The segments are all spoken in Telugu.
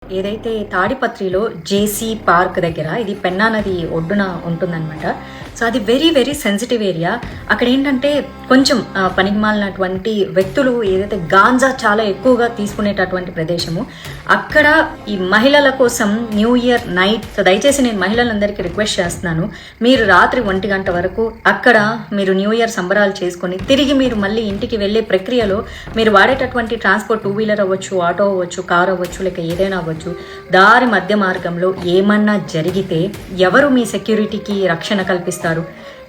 ఏదైతే తాడిపత్రిలో జేసీ పార్క్ దగ్గర ఇది పెన్నా నది ఒడ్డున ఉంటుందన్నమాట. సో అది వెరీ వెరీ సెన్సిటివ్ ఏరియా. అక్కడ ఏంటంటే కొంచెం పనికిమాలినటువంటి వ్యక్తులు ఏదైతే గాంజా చాలా ఎక్కువగా తీసుకునేటటువంటి ప్రదేశము. అక్కడ ఈ మహిళల కోసం న్యూ ఇయర్ నైట్, సో దయచేసి నేను మహిళలందరికీ రిక్వెస్ట్ చేస్తున్నాను, మీరు రాత్రి 1 గంట వరకు అక్కడ మీరు న్యూ ఇయర్ సంబరాలు చేసుకొని తిరిగి మీరు మళ్ళీ ఇంటికి వెళ్ళే ప్రక్రియలో మీరు వాడేటటువంటి ట్రాన్స్పోర్ట్ 2 వీలర్ అవ్వచ్చు, ఆటో అవ్వచ్చు, కార్ అవ్వచ్చు, లేక ఏదైనా అవ్వచ్చు, దారి మధ్య మార్గంలో ఏమన్నా జరిగితే ఎవరు మీ సెక్యూరిటీకి రక్షణ కల్పిస్తారు?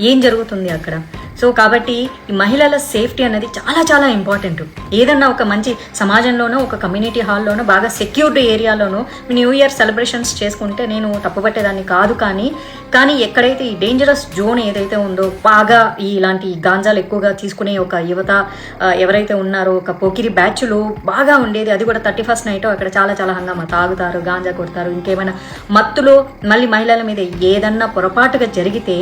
ఏం జరుగుతుంది అక్కడ? సో కాబట్టి ఈ మహిళల సేఫ్టీ అనేది చాలా చాలా ఇంపార్టెంట్. ఏదన్నా ఒక మంచి సమాజంలోనో ఒక కమ్యూనిటీ హాల్లోనో బాగా సెక్యూర్డ్ ఏరియాలోనో న్యూ ఇయర్ సెలబ్రేషన్స్ చేసుకుంటే నేను తప్పుపట్టేదాన్ని కాదు. కానీ ఎక్కడైతే ఈ డేంజరస్ జోన్ ఏదైతే ఉందో, బాగా ఇలాంటి గాంజాలు ఎక్కువగా తీసుకునే ఒక యువత ఎవరైతే ఉన్నారో, ఒక పోకిరి బ్యాచ్లు బాగా ఉండేది, అది కూడా 31st నైట్ అక్కడ చాలా చాలా హంగామా, తాగుతారు, గాంజా కొడతారు, ఇంకేమైనా మత్తులో మళ్ళీ మహిళల మీద ఏదన్నా పొరపాటుగా జరిగితే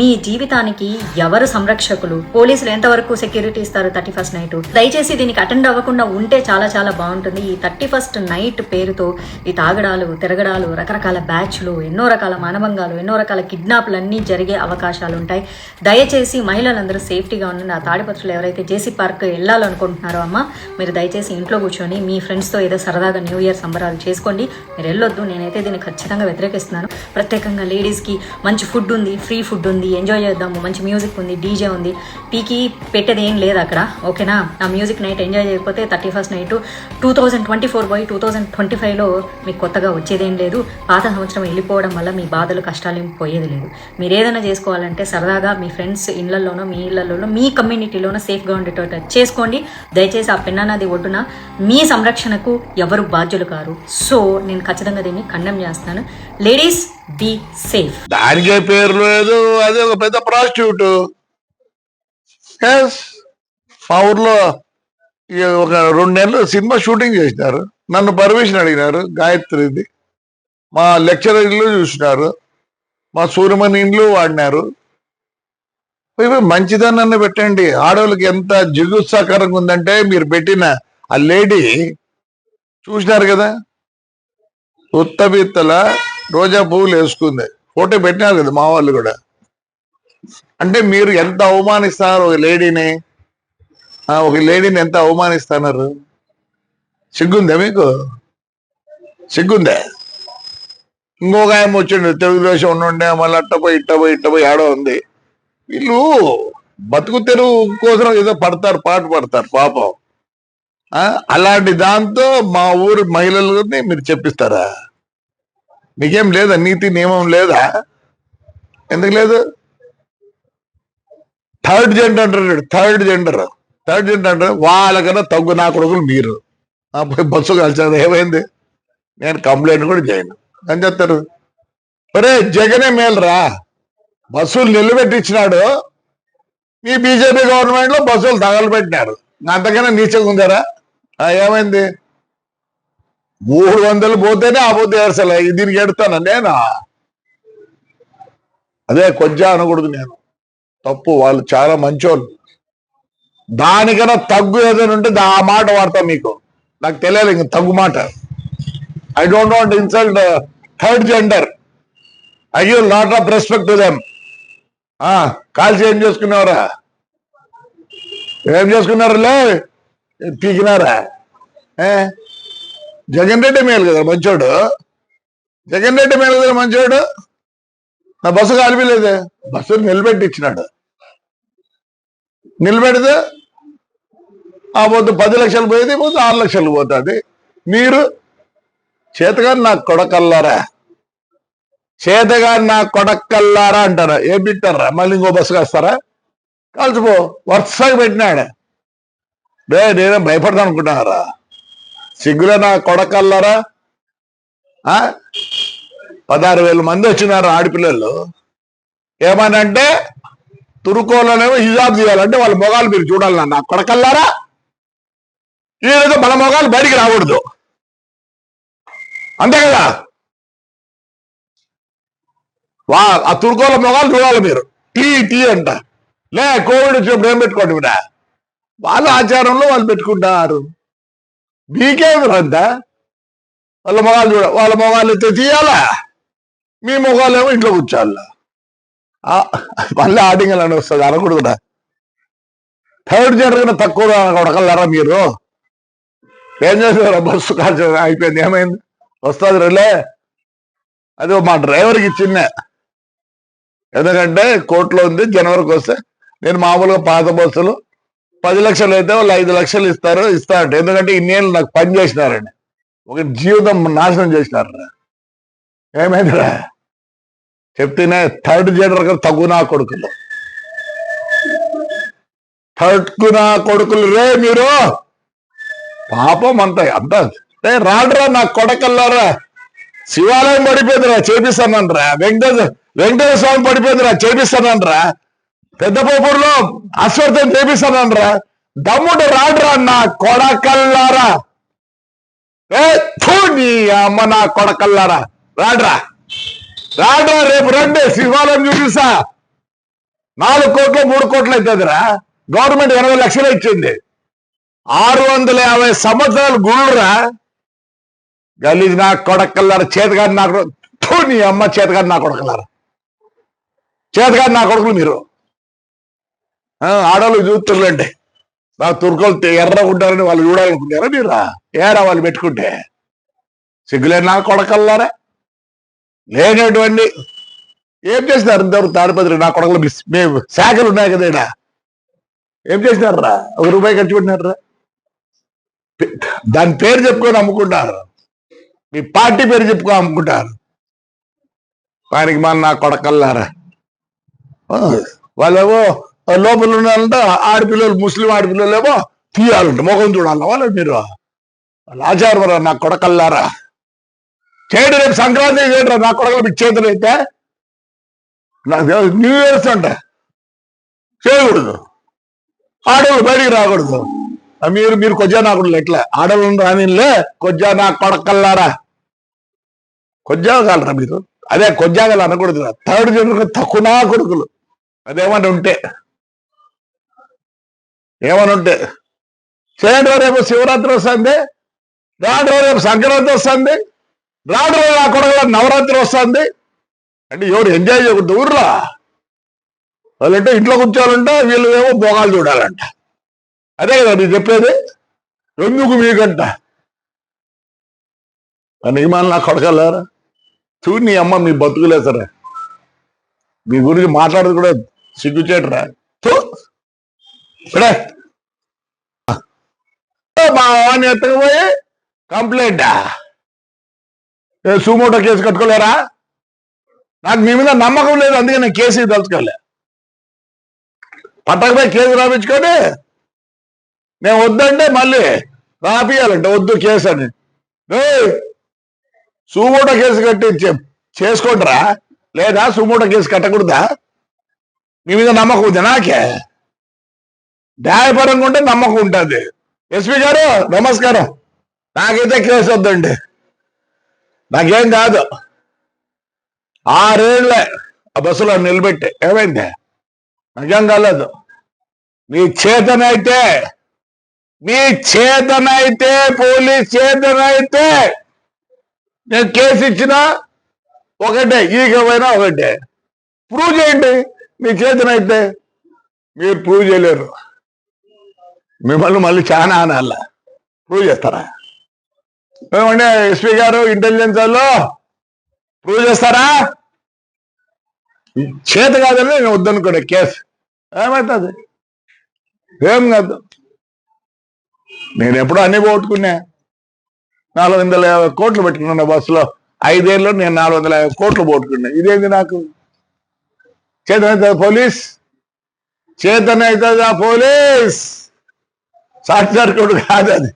మీ జీవితానికి ఎవరు సంరక్షకులు? పోలీసులు ఎంతవరకు సెక్యూరిటీ ఇస్తారు 31st నైట్? దయచేసి దీనికి అటెండ్ అవ్వకుండా ఉంటే చాలా చాలా బాగుంటుంది. ఈ 31st నైట్ పేరుతో ఈ తాగడాలు, తిరగడాలు, రకరకాల బ్యాచ్లు, ఎన్నో రకాల మానభంగాలు, ఎన్నో రకాల కిడ్నాప్లు అన్నీ జరిగే అవకాశాలు ఉంటాయి. దయచేసి మహిళలందరూ సేఫ్టీగా ఉండండి. ఆ తాడిపత్రులు ఎవరైతే జేసీ పార్క్ వెళ్ళాలనుకుంటున్నారో అమ్మ, మీరు దయచేసి ఇంట్లో కూర్చొని మీ ఫ్రెండ్స్తో ఏదో సరదాగా న్యూ ఇయర్ సంబరాలు చేసుకోండి. మీరు వెళ్ళొద్దు. నేనైతే దీన్ని ఖచ్చితంగా వ్యతిరేకిస్తున్నాను. ప్రత్యేకంగా లేడీస్కి మంచి ఫుడ్ ఉంది, ఫ్రీ ఫుడ్ ఉంది, ఎంజాయ్ చేద్దాము, మంచి మ్యూజిక్ ఉంది, డీజే ఉంది, పీకి పెట్టేది ఏం లేదు అక్కడ, ఓకేనా? ఆ మ్యూజిక్ నైట్ ఎంజాయ్ చేయకపోతే 31st నైట్ 2024 పోయి 2025లో మీకు కొత్తగా వచ్చేదేం లేదు. పాత సంవత్సరం వెళ్ళిపోవడం వల్ల మీ బాధలు, కష్టాలు ఏం పోయేది లేదు. మీరు ఏదైనా చేసుకోవాలంటే సరదాగా మీ ఫ్రెండ్స్ ఇళ్లలోనో, మీ ఇళ్లలోనో, మీ కమ్యూనిటీలోనో సేఫ్గా ఉండేటట్టు చేసుకోండి. దయచేసి ఆ పెన్నా నది ఒడ్డున మీ సంరక్షణకు ఎవరు బాధ్యులు కారు. సో నేను ఖచ్చితంగా దీన్ని ఖండం చేస్తాను. Ladies be safe. దానికే పేరు లేదు, అది ఒక పెద్ద ప్రాస్టిట్యూట్. మా ఊర్లో ఒక 2 నెలలు సినిమా షూటింగ్ చేసినారు. నన్ను పర్మిషన్ అడిగినారు. గాయత్రిది మా లెక్చరర్ ఇల్లు చూసినారు, మా సూర్యమణి ఇండ్లు వాడినారు. మంచిదన్న పెట్టండి. ఆడవాళ్ళకి ఎంత జిగుత్సాకరంగా ఉందంటే మీరు పెట్టిన ఆ లేడీ చూసినారు కదా, ఉత్తబిత్తల రోజా పువ్వులు వేసుకుంది, ఫోటో పెట్టినారు కదా మా వాళ్ళు కూడా. అంటే మీరు ఎంత అవమానిస్తున్నారు ఒక లేడీని ఎంత అవమానిస్తున్నారు? సిగ్గుందా మీకు? సిగ్గుందా? ఇంకొక ఆయన వచ్చిండు, తెలుగుదేశం ఉండే, మళ్ళీ ఇట్టపోయి ఆడో ఉంది. వీళ్ళు బతుకు తెరువు కోసం ఏదో పాటు పడతారు పాపం. అలాంటి దాంతో మా ఊరు మహిళలని మీరు చెప్పిస్తారా? మీకేం లేదా? నీతి నియమం లేదా? ఎందుకు లేదు? థర్డ్ జెండర్ అంటే వాళ్ళకన్నా తగ్గు నా కొడుకులు మీరు. పోయి బస్సు కలిసారు, ఏమైంది? నేను కంప్లైంట్ కూడా చేయను అని చెప్తారు. ఒరే జగనే మేలురా, బస్సులు నిలబెట్టించినాడు. మీ బీజేపీ గవర్నమెంట్ లో బస్సులు తగలబెట్టినారు. అంతకన్నా నీచంగా ఉందారా? ఏమైంది? 300 పోతేనే ఆపోతే అసలు దీనికి ఎడతాను నేను. అదే కొంచెం అనకూడదు నేను, తప్పు. వాళ్ళు చాలా మంచోళ్ళు. దానికన్నా తగ్గు ఏదైనా ఉంటే ఆ మాట వాడతా. మీకు నాకు తెలియాలి ఇంక తగ్గు మాట. I don't want insult third gender. I give lot of respect to them. కాల్చి ఏం చేసుకున్నారా? లే పీకినారా? జగన్ రెడ్డి మేలు కదా మంచోడు. నా బస్సు కాలిపోలేదే, బస్సు నిలబెట్టించినాడు. నిలబెడితే ఆ పొద్దు 10 లక్షలు పోయేది, పొద్దు 6 లక్షలు పోతుంది. మీరు చేతగాని నా కొడకల్లారా అంటారా? ఏం పెట్టారా? మళ్ళీ ఇంకో బస్సు కాస్తారా? కాల్చిపో. వరుసగా పెట్టినాడు. నేనే భయపడతా అనుకుంటున్నారా? సిగ్గులే నా కొడకల్లారా. 16,000 మంది వచ్చినారు ఆడపిల్లలు. ఏమనంటే తురుకోలోనేమో హిజాబ్ తీయాలంటే వాళ్ళ మొగాలు మీరు చూడాలి. నా కొడకల్లారా, ఈరోజు మన మొగాలు బయటికి రాకూడదు, అంతే కదా? ఆ తురుకోల మొగాలు చూడాలి మీరు. టీ అంట. లే కోవిడ్ వచ్చినప్పుడు ఏం పెట్టుకోండి కూడా, వాళ్ళ ఆచారంలో వాళ్ళు పెట్టుకుంటారు. మీకేమి రందా? వాళ్ళ మొగాలు వాళ్ళ మొగాలు ఎత్తే తీయాలా, మీ మొగాలేమో ఇంట్లో కూర్చోాలా. మళ్ళీ ఆడింగల్ అని వస్తుంది అనకూడదురా. థర్డ్ జనరేషన్ తక్కువ కొడగలరా మీరు? ఏం చేస్తారా? బస్సు కాల్చ అయిపోయింది, ఏమైంది? వస్తుంది రిలే. అది మా డ్రైవర్కి ఇచ్చిందే, ఎందుకంటే కోర్టులో ఉంది. జనవరికి వస్తే నేను మామూలుగా పాత బస్సులు 10 లక్షలు అయితే వాళ్ళు 5 లక్షలు ఇస్తారంట. ఎందుకంటే ఇన్నేళ్ళు నాకు పని చేసినారని, ఒక జీవితం నాశనం చేసినారా. ఏమైందిరా చెప్తేనే థర్డ్ జనరేషన్ తగ్గునా కొడుకులు, తట్టుకున్నా కొడుకులు రే మీరు. పాపం అంత రాడ్రా నా కొడకల్లారా. శివాలయం పడిపోయిందిరా, చేపిస్తానంట్రా. వెంకటేశ్వర స్వామి పడిపోయిందిరా, చేపిస్తానంట్రా. పెద్ద పోపూరులో అశ్వర్థం చేపిస్తానంట్రా. దమ్ముడు రాడ్రా నా కొడకల్లారా. నీ అమ్మ నా కొడకల్లారా, రాడ్రా రేపు రండి, శివాలయం చూపిస్తా. 4 కోట్లు 3 కోట్లు అవుతుందిరా. గవర్నమెంట్ 80 లక్షలు ఇచ్చింది. 650 సంవత్సరాలు గుళ్ళురా. గలీజ్ నా కొడకల్లారా, చేతగాని నా నీ అమ్మ చేతగాని నా కొడకల్లారా, చేతగాని నా కొడుకులు మీరు. ఆడవాళ్ళు చూస్తుర్లేండి, నా తుర్కోలు ఎర్రగా ఉంటారని వాళ్ళు చూడాలనుకుంటారా మీరు? ఏడా వాళ్ళు పెట్టుకుంటే సిగ్గులేని నా కొడకల్లారా. లేనటువంటి ఏం చేసినారు ఇంతవరకు తాడిపత్రి నా కొడకలు? మేము శాఖలు ఉన్నాయి కదా ఈడ, ఏం చేసినారా? 1 రూపాయి ఖర్చు పెట్టినారా? దాని పేరు చెప్పుకొని అమ్ముకుంటారు, మీ పార్టీ పేరు చెప్పుకొని అమ్ముకుంటారు. వానికి మన నా కొడకల్లారా. వాళ్ళేమో లోపల ఉన్నారంట, ఆడపిల్లలు ముస్లిం ఆడపిల్లలు ఏమో తీయాలంట, ముఖం చూడాల వాళ్ళు. మీరు వాళ్ళ ఆచారం నా కొడకల్లారా. చేయడు, రేపు సంక్రాంతి చేయడరా నా కొడకలు. మీకు చేతులు అయితే న్యూ ఇయర్స్ అంట చేయకూడదు, ఆడవాళ్ళు బయటికి రాకూడదు. మీరు కొజ్జా నాకుడు ఎట్లా ఆడవాళ్ళు రానిలే, కొజ్జా నా కొడకల్లారా. కొజ్జాగాలరా మీరు? అదే కొజ్జాగాలు అనకూడదు, థర్డ్ జనరేషన్ తక్కువ నా కొడుకులు. అదేమని ఉంటే చేయండి. రేపు శివరాత్రి వస్తుంది, రాడు రేపు సంక్రాంతి వస్తుంది, రాడు నా కొడుకుల నవరాత్రి వస్తుంది. అంటే ఎవరు ఎంజాయ్ చేయకూడదు ఊర్లో? వాళ్ళంటే ఇంట్లో కూర్చోవాలంట, వీళ్ళు ఏమో భోగాలు చూడాలంట. అదే కదా మీరు చెప్పేది. ఎందుకు మీకంట నియమాలు నా కొడకల్లారా. చూడు నీ అమ్మ మీ బతుకులే సరే, మీ గురించి మాట్లాడదు కూడా సిగ్గుచేటరా. మా వాడిని ఎత్తకపోయి కంప్లైంటా? Suo motu case కట్టుకోలేరా? నాకు మీ మీద నమ్మకం లేదు, అందుకే నేను కేసు తలుచుకోలే. పట్టకపోయి కేసు రాపించుకొని నేను వద్దంటే మళ్ళీ రాపియాలంటే వద్దు కేసు అని. సుమోటో కేసు కట్టి చేసుకుంటారా లేదా? Suo motu case కట్టకూడదా? మీ మీద నమ్మకం ఉంది నాకే. న్యాయపరంగా ఉంటే నమ్మకం ఉంటుంది. ఎస్పీ గారు నమస్కారం, నాకైతే కేసు వద్దండి, నాకేం కాదు. 6 ఏళ్ళే ఆ బస్సులో నిలబెట్టి ఏమైంది? నాకేం కాలేదు. మీ చేతనైతే పోలీస్ చేతనైతే నేను కేసు ఇచ్చినా ఒకటే, ఈగమైనా ఒకటే. ప్రూవ్ చేయండి మీ చేతనైతే. మీరు ప్రూవ్ చేయలేరు, మిమ్మల్ని మళ్ళీ చాలా అనాల. ప్రూవ్ చేస్తారా? ఏమంటే ఎస్పీ గారు ఇంటెలిజెన్స్ వాళ్ళు ప్రూవ్ చేస్తారా? చేత కాదని నేను వద్దనుకోండి కేసు ఏమవుతుంది? ఏం కాదు. నేను ఎప్పుడో అన్ని పోగొట్టుకున్నా. 450 కోట్లు పెట్టుకున్నా బస్సులో. 5 ఏళ్ళు నేను 450 కోట్లు పోగొట్టుకున్నా. ఇదేంది నాకు? చేతనవుతుంది పోలీస్, చేతనవుతుందా పోలీస్? షార్ట్ సర్క్యూట్ కాదు అది,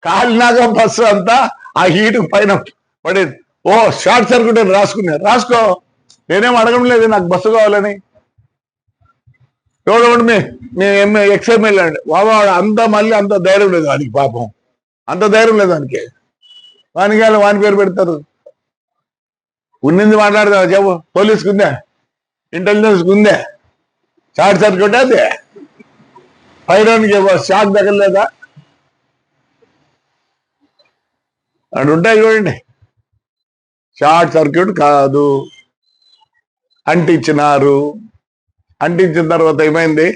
కాలినాక బస్సు అంతా ఆ హీట్ పైన పడేది. ఓ షార్ట్ సర్క్యూట్ అని రాసుకో. నేనేం అడగడం లేదు నాకు బస్సు కావాలని. ఎవడో మీ ఎక్స్ఎంఎల్ అండి బాబా, అంత మళ్ళీ అంత ధైర్యం లేదు వానికి, పాపం అంత ధైర్యం లేదు వానికి. వాని పేరు పెడతారు. ఉన్నింది మాట్లాడదా చెప్పు. పోలీస్కి ఉందా? ఇంటెలిజెన్స్కి ఉందే? షార్ట్ సర్క్యూట్ అది పైరానికి షాక్ తగలేదా? అటు ఉంటాయి చూడండి. షార్ట్ సర్క్యూట్ కాదు, అంటించినారు. అంటించిన తర్వాత ఏమైంది,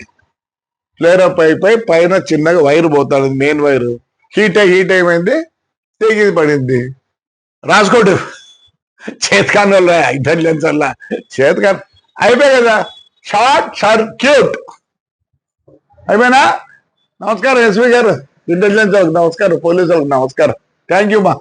ఫ్లేర్ అప్ అయిపోయి పైన చిన్నగా వైర్ పోతాడు, మెయిన్ వైర్ హీట్ ఏమైంది, తెగి పడింది. రాసుకోడు చేతకాని వల్ల ఇంటెలిజెన్స్ వల్ల చేతకాని అయిపోయి కదా, షార్ట్ సర్క్యూట్ అయిపోయినా. నమస్కారం ఎస్పీ గారు, ఇంటెలిజెన్స్ వాళ్ళకి నమస్కారం, పోలీసు వాళ్ళకి నమస్కారం. థ్యాంక్ యూ మా.